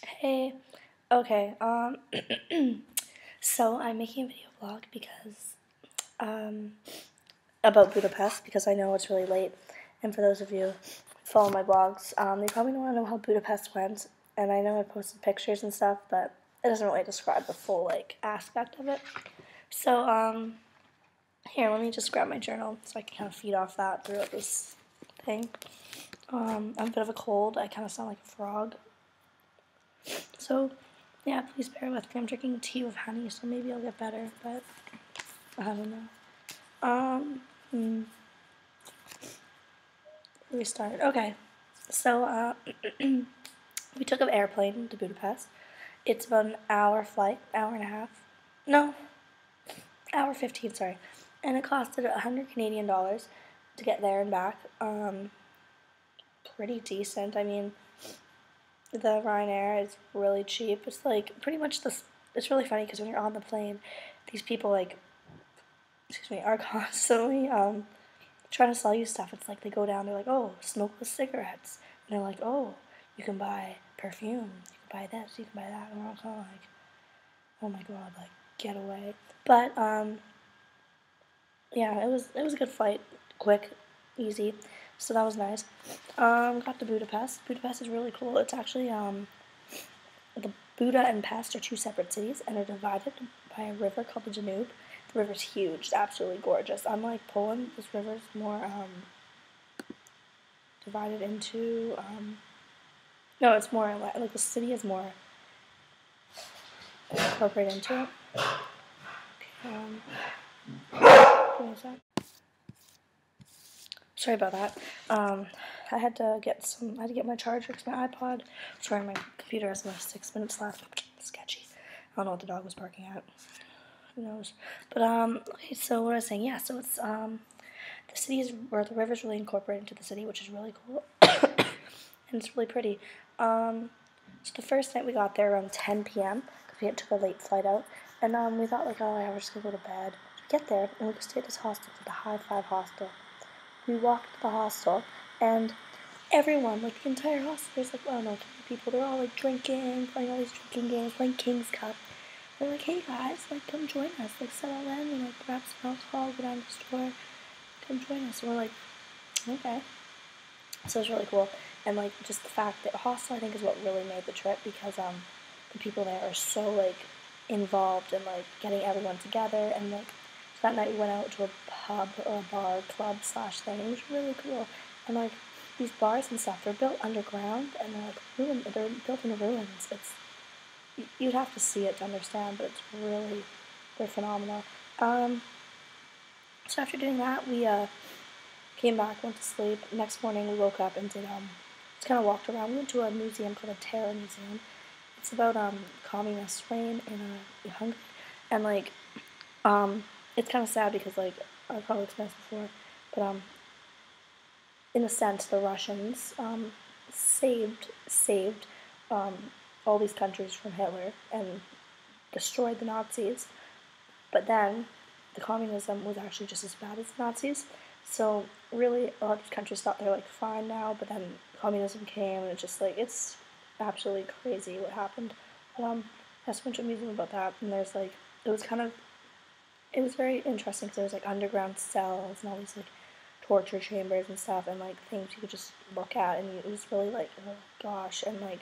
Hey, okay, so I'm making a video vlog because, um, about Budapest because I know it's really late, and for those of you who follow my blogs, they probably don't want to know how Budapest went, and I know I posted pictures and stuff, but it doesn't really describe the full, aspect of it. So, here, let me just grab my journal so I can kind of feed off that throughout this thing. I'm a bit of a cold, I kind of sound like a frog. So, yeah, please bear with me. I'm drinking tea with honey, so maybe I'll get better, but I don't know. We start. Okay, so we took an airplane to Budapest. It's about an hour flight, hour and a half. No, hour 15, sorry. And it costed 100 Canadian dollars to get there and back. Pretty decent. I mean, the Ryanair is really cheap. It's like pretty much this. It's really funny because when you're on the plane, these people are constantly trying to sell you stuff. It's like they go down, they're like, oh, smokeless cigarettes, and they're like, oh, you can buy perfume, you can buy this, you can buy that, and we're all kind of like, oh my god, like get away. But yeah, it was a good flight, quick, easy, so that was nice. Got to Budapest. Budapest is really cool. It's actually the Buda and Pest are two separate cities, and they're divided by a river called the Danube. The river's huge, it's absolutely gorgeous. Unlike Poland, this river's more divided into. No, it's more like the city is more incorporated into it. Give me a sec. Sorry about that. I had to get my charger because my iPod. Sorry, my computer has like 6 minutes left. Sketchy. I don't know what the dog was barking at. Who knows? But okay. So what I was saying, yeah. So it's the city is where the river's really incorporated into the city, which is really cool, and it's really pretty. So the first night we got there around 10 p.m. because we took a late flight out, and we thought like, oh yeah, we're just gonna go to bed. We get there and we stay at this hostel called the High Five Hostel. We walked to the hostel, and everyone, like the entire hostel, there's like, I don't know, 20 people. They're all like drinking, playing all these drinking games, playing King's Cup. They're like, hey guys, like come join us, like settle in, and like grab some alcohol, go down to the store, come join us. And we're like, okay. So it's really cool, and like just the fact that hostel I think is what really made the trip because the people there are so like involved in like getting everyone together, and like so that night we went out to a pub or a bar club slash thing. It was really cool, and like these bars and stuff, they're built underground and they're like they're built in ruins. It's you'd have to see it to understand, but it's really they're phenomenal. So after doing that, we came back, went to sleep. Next morning, we woke up and did just kind of walked around. We went to a museum called the Terror Museum. It's about communist reign in Hungary, and like it's kind of sad because like I've probably explained this before, but in a sense, the Russians saved all these countries from Hitler and destroyed the Nazis. But then the communism was actually just as bad as the Nazis. So really, a lot of countries thought they're like fine now, but then communism came, and it's just like it's absolutely crazy what happened. I just went to a museum about that, and there's like it was very interesting because there was like underground cells and all these like torture chambers and stuff, and like things you could just look at, and it was really like oh gosh, and like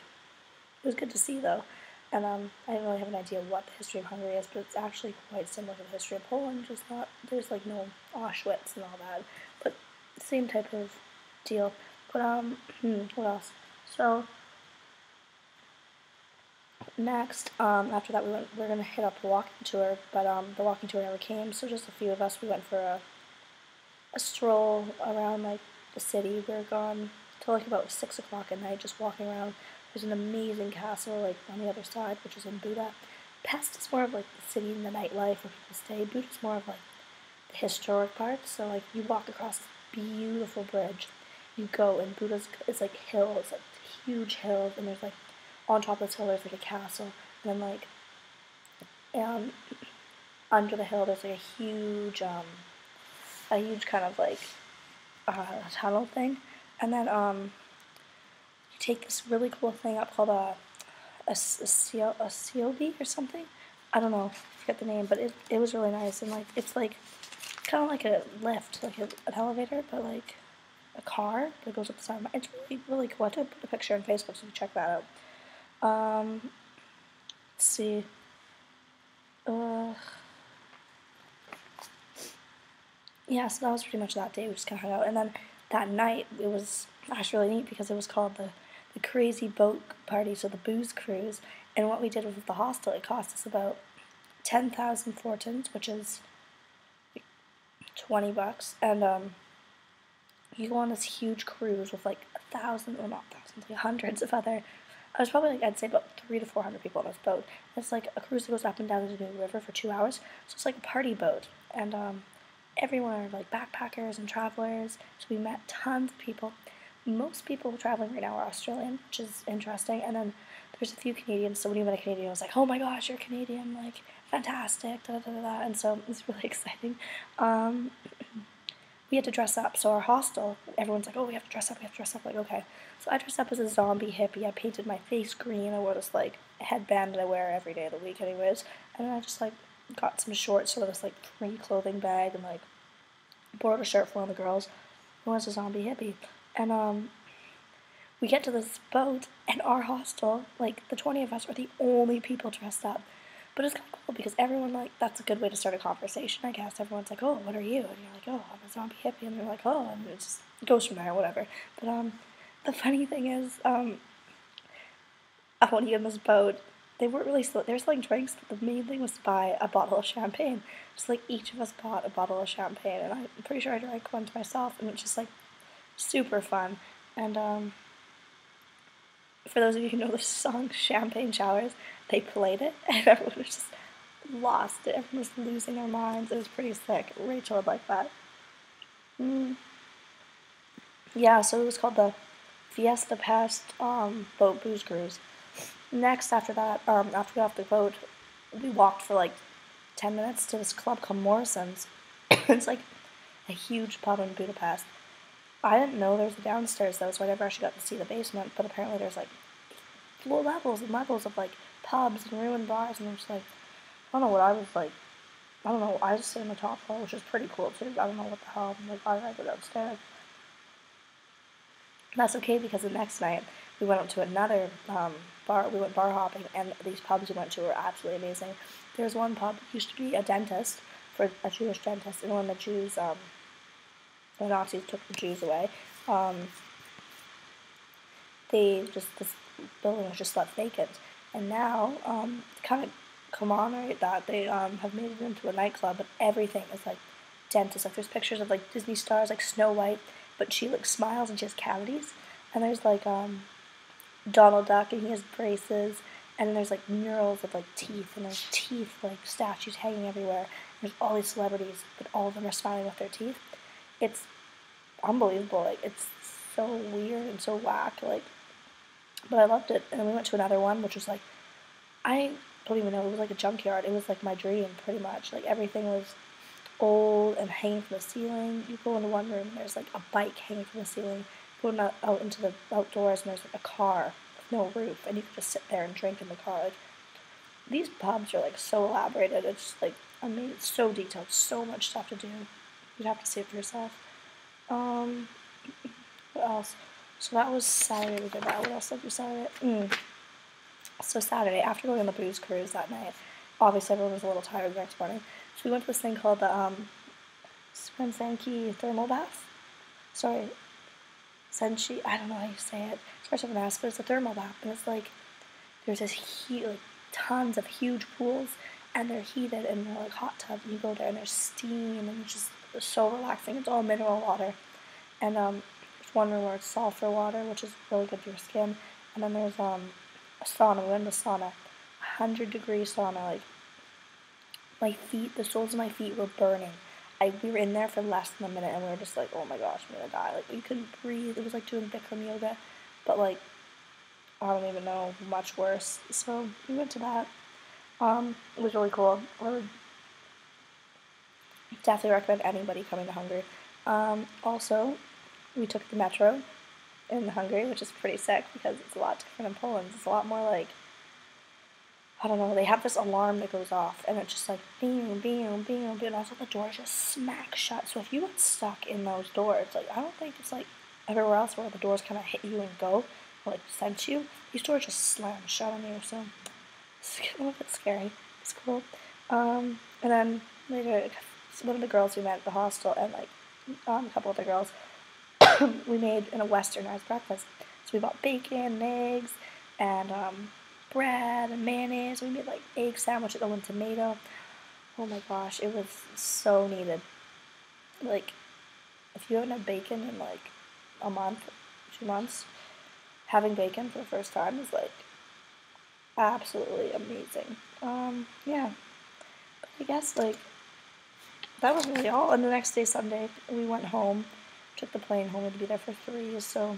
it was good to see though. And I didn't really have an idea what the history of Hungary is, but it's actually quite similar to the history of Poland, just not, there's like no Auschwitz and all that, but same type of deal. But what else? So next, after that we're gonna hit up the walking tour, but the walking tour never came, so just a few of us, we went for a stroll around like the city. We were gone till like about 6 o'clock at night, just walking around. There's an amazing castle like on the other side, which is in Buda. Pest is more of like the city and the nightlife where people stay. Buda's more of like the historic part. So like you walk across this beautiful bridge, you go, and Buda's is like hills, like huge hills, and there's like on top of this hill there's like a castle, and then like under the hill there's like a huge kind of like tunnel thing, and then you take this really cool thing up called a COB or something. I don't know, I forget the name, but it was really nice, and like it's like kind of like a lift, like an elevator, but like a car that goes up the side. It's really really cool. I did put a picture on Facebook, so you check that out. Let's see. Yeah, so that was pretty much that day. We just kind of hung out, and then that night it was actually really neat because it was called the Crazy Boat Party, so the booze cruise. And what we did with the hostel, it cost us about 10,000 fortins, which is $20, and you go on this huge cruise with like 1,000, well not thousands, like hundreds of other. I was probably like I'd say about 300 to 400 people on this boat. It's like a cruise that goes up and down the New River for 2 hours, so it's like a party boat, and everyone are like backpackers and travelers. So we met tons of people. Most people traveling right now are Australian, which is interesting, and then there's a few Canadians. So when you met a Canadian, I was like, oh my gosh, you're Canadian, like fantastic, da da da da. And so it was really exciting. We had to dress up. So our hostel, everyone's like, oh, we have to dress up, we have to dress up. Like, okay. So I dressed up as a zombie hippie. I painted my face green. I wore this like headband that I wear every day of the week, anyways. And then I just like got some shorts, sort of this like free clothing bag, and like borrowed a shirt for one of the girls who was a zombie hippie. And we get to this boat, and our hostel, like the 20 of us, are the only people dressed up. But it's kind of cool because everyone, like, that's a good way to start a conversation, I guess. Everyone's like, oh, what are you? And you're like, oh, I'm a zombie hippie. And they're like, oh, and it just goes from there, whatever. But the funny thing is, I want to get on this boat. They weren't really they were selling drinks, but the main thing was to buy a bottle of champagne. Just like each of us bought a bottle of champagne, and I'm pretty sure I drank one to myself, and it was just like super fun. And for those of you who know the song Champagne Showers, they played it, and everyone was just lost it. Everyone was losing their minds. It was pretty sick. Rachel would like that. Yeah, so it was called the Fiesta Pest boat booze cruise. Next, after that, after we got off the boat, we walked for like 10 minutes to this club called Morrison's. It's like a huge pub in Budapest. I didn't know there was a downstairs though, so I never actually got to see the basement, but apparently there's like levels and levels of like pubs and ruined bars, and I'm just like, I don't know what I was like, I don't know, I just stayed on the top floor, which is pretty cool too. I don't know what the hell, I'm like, why did I go downstairs? That's okay, because the next night we went up to another bar. We went bar hopping, and these pubs we went to were absolutely amazing. There's one pub that used to be a dentist, for a Jewish dentist, and when the Jews, the Nazis took the Jews away, this building was just left vacant, and now, to kind of commemorate that, they have made it into a nightclub, but everything is like dentist. Like there's pictures of like Disney stars, like Snow White, but she like smiles and she has cavities. And there's like Donald Duck, and he has braces, and then there's like murals of like teeth, and there's teeth like statues hanging everywhere. There's all these celebrities, but all of them are smiling with their teeth. It's unbelievable. Like it's so weird and so whack. Like, but I loved it. And then we went to another one, which was like, I don't even know. It was like a junkyard. It was like my dream, pretty much. Like everything was old and hanging from the ceiling. You go into one room, and there's like a bike hanging from the ceiling. You go out into the outdoors, and there's like a car with no roof, and you can just sit there and drink in the car. Like these pubs are like so elaborated. It's like amazing. It's so detailed. So much stuff to do. You'd have to see it for yourself. What else? So that was Saturday. We did that. What else did we do Saturday? So Saturday, after going on the booze cruise that night, obviously everyone was a little tired the next morning. So we went to this thing called the Senki thermal bath. Sorry, Senshi. I don't know how you say it. It's first of an S, but it's a thermal bath, and it's like there's this like tons of huge pools, and they're heated, and they're like hot tubs. And you go there, and there's steam, and it's just so relaxing. It's all mineral water, and there's one room where it's sulfur water, which is really good for your skin. And then there's a sauna. We went to sauna, 100-degree sauna. Like my feet, the soles of my feet were burning. We were in there for less than a minute, and we were just like, oh my gosh, I'm gonna die. Like you couldn't breathe. It was like doing Bikram yoga, but like I don't even know, much worse. So we went to that. It was really cool. I would definitely recommend anybody coming to Hungary. Also, we took the metro in Hungary, which is pretty sick because it's a lot different in Poland. It's a lot more like I don't know, they have this alarm that goes off, and it's just like, bing, bing, bing, bing, and also the doors just smack shut. So if you get stuck in those doors, like, I don't think it's like everywhere else where the doors kind of hit you and go, or like sense you. These doors just slam shut on you, so it's a little bit scary. It's cool. And then later, one of the girls we met at the hostel, and like a couple other girls, we made a westernized breakfast. So we bought bacon and eggs and bread and mayonnaise. We made like egg sandwich with one tomato. Oh my gosh, it was so needed. Like, if you haven't had bacon in like a month, 2 months, having bacon for the first time is like absolutely amazing. Yeah. But I guess like that was really all. And the next day, Sunday, we went home, took the plane home. We had to be there for 3, so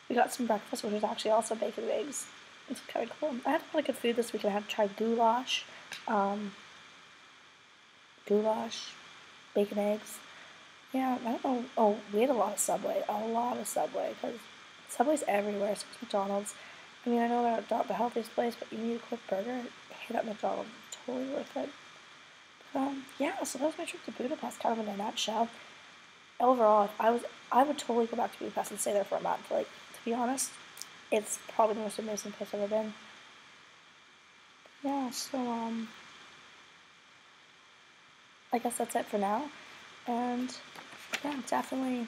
we got some breakfast, which was actually also bacon and eggs. It's kind of cool. I had a lot of good food this weekend. I had to try goulash, bacon, eggs. Yeah, I don't know. Oh, we had a lot of Subway, because Subway's everywhere, so it's McDonald's. I mean, I know they're not the healthiest place, but you need a quick burger, hit up McDonald's. Totally worth it. Yeah, so that was my trip to Budapest, kind of in a nutshell. Overall, I would totally go back to Budapest and stay there for a month. Like, to be honest, it's probably the most amazing place I've ever been. Yeah, so, I guess that's it for now. And, yeah, definitely,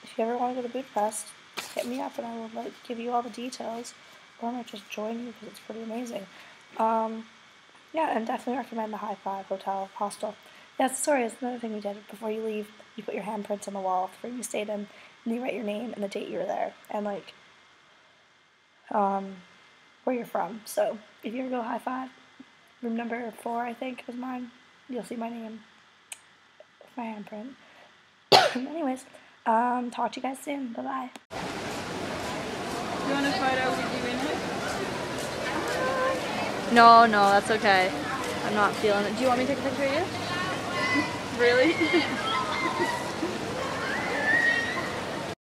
if you ever want to go to Budapest, hit me up and I will, like, give you all the details. Or I might just join you because it's pretty amazing. Yeah, and definitely recommend the High Five Hotel Hostel. Yeah, sorry, it's another thing we did. Before you leave, you put your handprints on the wall for you stayed in, and you write your name and the date you were there, and like, where you're from. So if you ever go High Five, room number 4, I think, was mine. You'll see my name with my handprint. Anyways, talk to you guys soon. Bye bye. You want a photo with you in it? No, that's okay. I'm not feeling it. Do you want me to take a picture of you? Really?